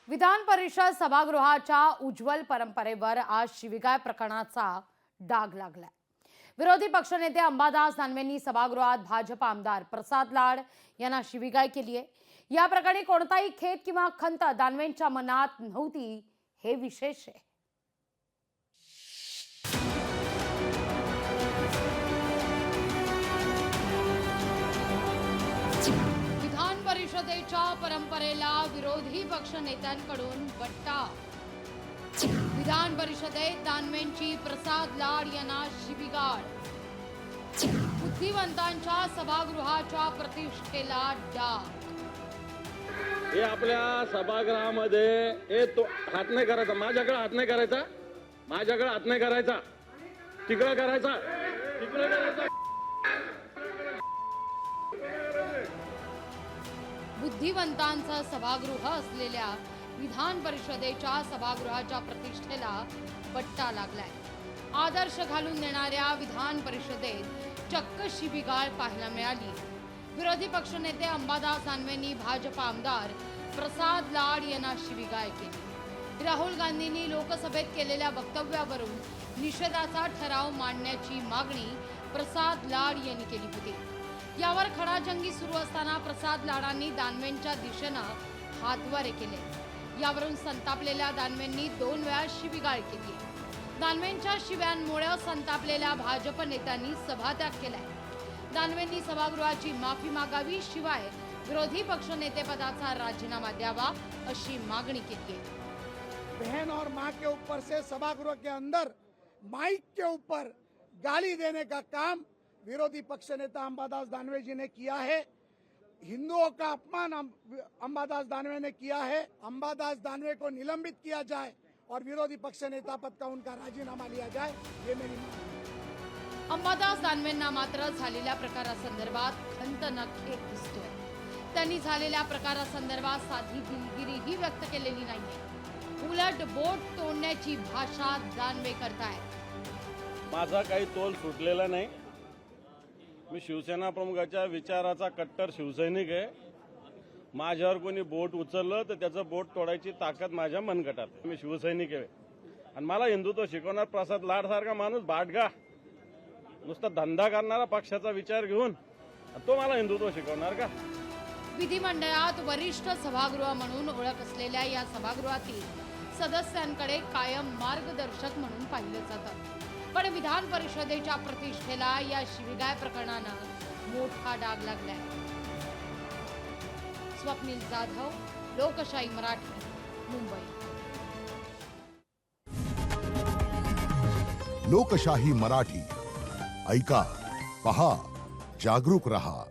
विधान परिषद सभागृहाच्या उज्ज्वल परंपरेवर आज शिवीगाळ प्रकरणाचा डाग लागलाय। विरोधी पक्षनेते अंबादास दानवेंनी सभागृहात भाजप आमदार प्रसाद लाड यांना शिवीगाळ केली आहे। या प्रकरणी कोणताही खेद किंवा खंत दानवेंच्या मनात नव्हती, हे विशेष आहे। विधान परिषदेच्या परंपरेला विरोधी पक्ष नेत्यांकडून बट्टा। विधान परिषदेत दानवेंची प्रसाद लाड यांना शिवीगाळ। बुद्धिवंतांच्या सभागृहाच्या प्रतिष्ठेला डाग। हे आपल्या सभागृहामध्ये हे तो हात नाही करायचा, माझ्याकडे हात नाही करायचा, माझ्याकडे हात नाही करायचा, तिकडे करायचा, तिकडे करायचा। बुद्धिवंतांचं सभागृह असलेल्या विधान परिषदेच्या सभागृहाच्या प्रतिष्ठेला बट्टा लागलाय। आदर्श घालून देणाऱ्या विधान परिषदेत चक्क शिवीगाळ पाहायला मिळाली। विरोधी पक्षनेते अंबादास दानवेंनी भाजप आमदार प्रसाद लाड यांना शिवीगाळ केली। राहुल गांधींनी लोकसभेत केलेल्या वक्तव्यावरून निषेधाचा ठराव मांडण्याची मागणी प्रसाद लाड यांनी केली होती। यावर खडाजंगी सुरू असताना प्रसाद लाडांनी दानवेंच्या दिशेनं हातवारे केले। यावरून संतापलेल्या दानवेंनी 2 वेळा शिवीगाळ केली। दानवेंच्या शिव्यांमुळे संतापलेल्या भाजप नेत्यांनी सभात्याग केलाय। दानवेंनी सभागृहाची माफी मागावी, शिवाय विरोधी पक्षनेतेपदाचा राजीनामा द्यावा अशी मागणी केली आहे। बहन और मां के ऊपर से सभागृह के अंदर माइक के ऊपर गाली देने का काम विरोधी पक्ष नेता अंबादास दानवे जी ने किया है। हिंदुओं का अपमान अंबादास दानवे ने किया है। अंबादास दानवे को निलंबित किया जाए और विरोधी पक्ष नेता पद का उनका राजीनामा लिया जाए, ये मेरी मांग है। अंबादास दानवेंना मात्र झालेल्या प्रकारासंदर्भात खंत न खेद दिसतोय। त्यांनी झालेल्या प्रकारासंदर्भात साधी दिलगिरीही व्यक्त केलेली नाहीये। उलट बोट तोडण्याची भाषा दानवे करतायत। माझा काही तोल सुटलेला नाही। मी शिवसेना प्रमुखाच्या विचाराचा कट्टर शिवसैनिक आहे। माझ्यावर कोणी बोट उचललं तर त्याचं बोट तोडायची ताकद माझ्या मनगटात। मी शिवसैनिक आहे आणि मला हिंदुत्व शिकवणार प्रसाद लाड सारखा माणूस भाटगा, नुसता धंदा करणारा पक्षाचा विचार घेऊन, तो मला हिंदुत्व शिकवणार का? विधिमंडळात वरिष्ठ सभागृह म्हणून ओळख असलेल्या या सभागृहातील सदस्यांकडे कायम मार्गदर्शक म्हणून पाहिलं जातं। पण विधान परिषदेच्या प्रतिष्ठेला या शिवीगाळ प्रकरणानं मोठा डाग लागलाय। स्वप्नील जाधव, लोकशाही मराठी, मुंबई। लोकशाही मराठी ऐका, पहा, जागरूक रहा।